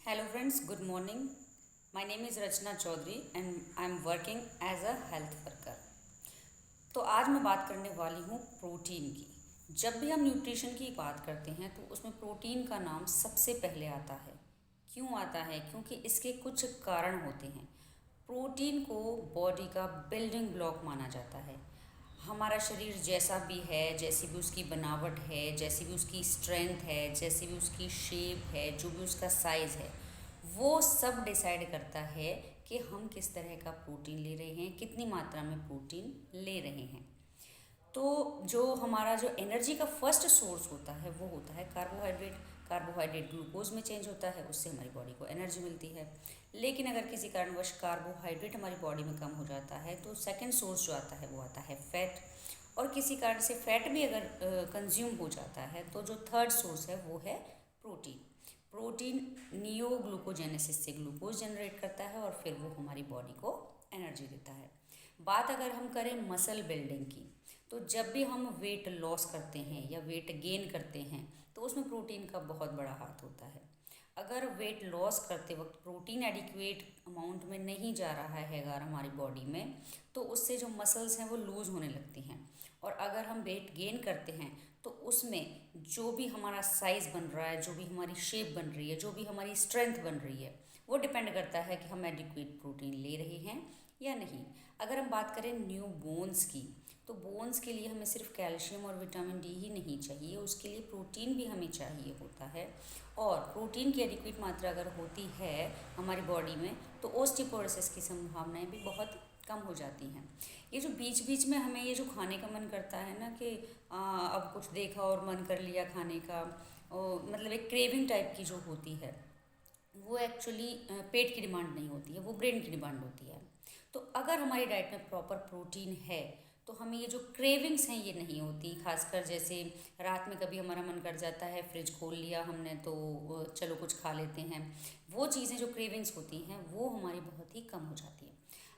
Hello friends, good morning. My name is Rachna Chaudhary and I am working as a health worker. तो आज मैं बात करने वाली हूँ प्रोटीन की। जब भी हम न्यूट्रिशन की बात करते हैं तो उसमें प्रोटीन का नाम सबसे पहले आता है। क्यों आता है? क्योंकि इसके कुछ कारण होते हैं। प्रोटीन को बॉडी का बिल्डिंग ब्लॉक माना जाता है। हमारा शरीर जैसा भी है, जैसी भी उसकी बनावट है, जैसी भी उसकी स्ट्रेंथ है, जैसी भी उसकी शेप है, जो भी उसका साइज़ है, वो सब डिसाइड करता है कि हम किस तरह का प्रोटीन ले रहे हैं, कितनी मात्रा में प्रोटीन ले रहे हैं। तो जो हमारा जो एनर्जी का फर्स्ट सोर्स होता है वो होता है कार्बोहाइड्रेट। कार्बोहाइड्रेट ग्लूकोज में चेंज होता है, उससे हमारी बॉडी को एनर्जी मिलती है। लेकिन अगर किसी कारणवश कार्बोहाइड्रेट हमारी बॉडी में कम हो जाता है तो सेकंड सोर्स जो आता है वो आता है फैट। और किसी कारण से फैट भी अगर कंज्यूम हो जाता है तो जो थर्ड सोर्स है वो है प्रोटीन। प्रोटीन नियोग्लूकोजेनेसिस से ग्लूकोज जनरेट करता है और फिर वो हमारी बॉडी को एनर्जी देता है। बात अगर हम करें मसल बिल्डिंग की, तो जब भी हम वेट लॉस करते हैं या वेट गेन करते हैं तो उसमें प्रोटीन का बहुत बड़ा हाथ होता है। अगर वेट लॉस करते वक्त प्रोटीन एडिक्वेट अमाउंट में नहीं जा रहा है अगर हमारी बॉडी में, तो उससे जो मसल्स हैं वो लूज़ होने लगती हैं। और अगर हम वेट गेन करते हैं तो उसमें जो भी हमारा साइज़ बन रहा है, जो भी हमारी शेप बन रही है, जो भी हमारी स्ट्रेंथ बन रही है, वो डिपेंड करता है कि हम एडिक्वेट प्रोटीन ले रहे हैं या नहीं। अगर हम बात करें न्यू बोन्स की, तो बोन्स के लिए हमें सिर्फ कैल्शियम और विटामिन डी ही नहीं चाहिए, उसके लिए प्रोटीन भी हमें चाहिए होता है। और प्रोटीन की एडिक्वेट मात्रा अगर होती है हमारी बॉडी में तो ओस्टियोपोरोसिस की संभावनाएं भी बहुत कम हो जाती हैं। ये जो बीच बीच में हमें ये जो खाने का मन करता है ना कि अब कुछ देखा और मन कर लिया खाने का, मतलब एक क्रेविंग टाइप की जो होती है, वो एक्चुअली पेट की डिमांड नहीं होती है, वो ब्रेन की डिमांड होती है। तो अगर हमारी डाइट में प्रॉपर प्रोटीन है तो हमें ये जो क्रेविंग्स हैं ये नहीं होती। खासकर जैसे रात में कभी हमारा मन कर जाता है, फ्रिज खोल लिया हमने तो चलो कुछ खा लेते हैं, वो चीज़ें जो क्रेविंग्स होती हैं वो हमारी बहुत ही कम हो जाती है।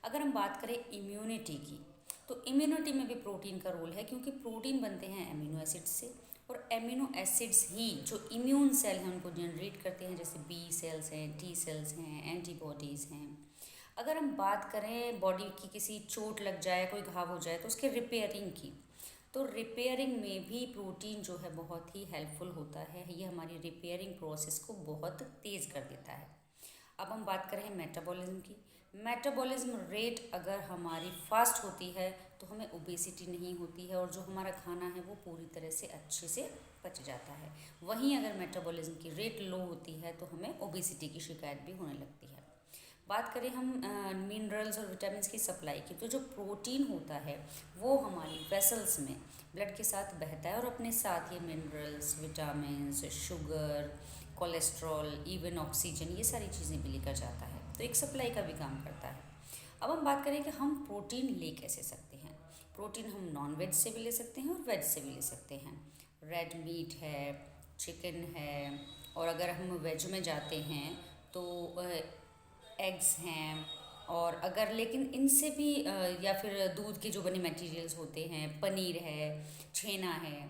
अगर हम बात करें इम्यूनिटी की, तो इम्यूनिटी में भी प्रोटीन का रोल है, क्योंकि प्रोटीन बनते हैं एमिनो एसिड से और एमिनो एसिड्स ही जो इम्यून सेल हैं उनको जनरेट करते हैं, जैसे बी सेल्स हैं, टी सेल्स हैं, एंटीबॉडीज़ हैं। अगर हम बात करें बॉडी की, किसी चोट लग जाए, कोई घाव हो जाए तो उसके रिपेयरिंग की, तो रिपेयरिंग में भी प्रोटीन जो है बहुत ही हेल्पफुल होता है। ये हमारी रिपेयरिंग प्रोसेस को बहुत तेज़ कर देता है। अब हम बात करें मेटाबॉलिज्म की। मेटाबॉलिज्म रेट अगर हमारी फास्ट होती है तो हमें ओबेसिटी नहीं होती है और जो हमारा खाना है वो पूरी तरह से अच्छे से पच जाता है। वहीं अगर मेटाबॉलिज्म की रेट लो होती है तो हमें ओबेसिटी की शिकायत भी होने लगती है। बात करें हम मिनरल्स और विटामिन्स की सप्लाई की, तो जो प्रोटीन होता है वो हमारी वेसल्स में ब्लड के साथ बहता है और अपने साथ ये minerals, vitamins, sugar, cholesterol, even oxygen, ये सारी चीज़ें भी लेकर जाता है, तो एक सप्लाई का भी काम करता है। अब हम बात करें कि हम प्रोटीन ले कैसे सकते हैं। प्रोटीन हम नॉन वेज से भी ले सकते हैं और वेज से भी ले सकते हैं। रेड मीट है, चिकन है, और अगर हम वेज में जाते हैं तो एग्स हैं। और अगर लेकिन इनसे भी या फिर दूध के जो बने मटेरियल्स होते हैं, पनीर है, छेना है,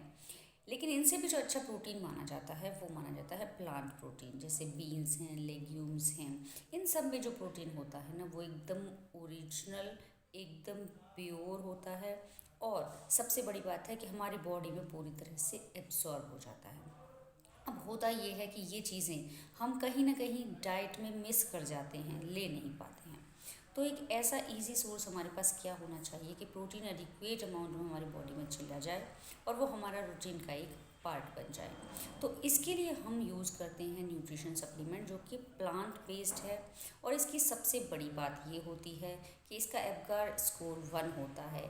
लेकिन इनसे भी जो अच्छा प्रोटीन माना जाता है वो माना जाता है प्लांट प्रोटीन, जैसे बीन्स हैं, लेग्यूम्स हैं। इन सब में जो प्रोटीन होता है ना वो एकदम ओरिजिनल, एकदम प्योर होता है। और सबसे बड़ी बात है कि हमारी बॉडी में पूरी तरह से एब्सॉर्ब हो जाता है। अब होता ये है कि ये चीज़ें हम कहीं ना कहीं डाइट में मिस कर जाते हैं, ले नहीं पाते हैं। तो एक ऐसा इजी सोर्स हमारे पास क्या होना चाहिए कि प्रोटीन एडिक्वेट अमाउंट में हमारी बॉडी में चला जाए और वो हमारा रूटीन का एक पार्ट बन जाए। तो इसके लिए हम यूज़ करते हैं न्यूट्रिशन सप्लीमेंट, जो कि प्लांट बेस्ड है। और इसकी सबसे बड़ी बात ये होती है कि इसका एबगार स्कोर 1 होता है।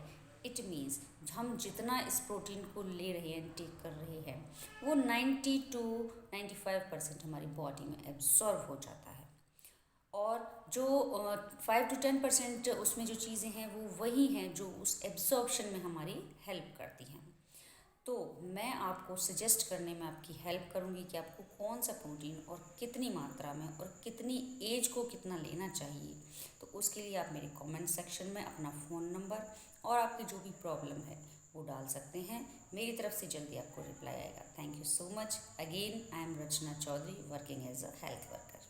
इट मीन्स हम जितना इस प्रोटीन को ले रहे हैं, टेक कर रहे हैं, वो 90 to 95% हमारी बॉडी में एब्जॉर्व हो जाता है। और जो 5 to 10% उसमें जो चीज़ें हैं वो वही हैं जो उस एब्जॉर्प्शन में हमारी हेल्प करती हैं। तो मैं आपको सजेस्ट करने में आपकी हेल्प करूँगी कि आपको कौन सा प्रोटीन और कितनी मात्रा में और कितनी एज को कितना लेना चाहिए। तो उसके लिए आप मेरे कमेंट सेक्शन में अपना फ़ोन नंबर और आपकी जो भी प्रॉब्लम है वो डाल सकते हैं। मेरी तरफ से जल्दी आपको रिप्लाई आएगा। Thank you so much. Again I am Rachna Chaudhary, working as a health worker.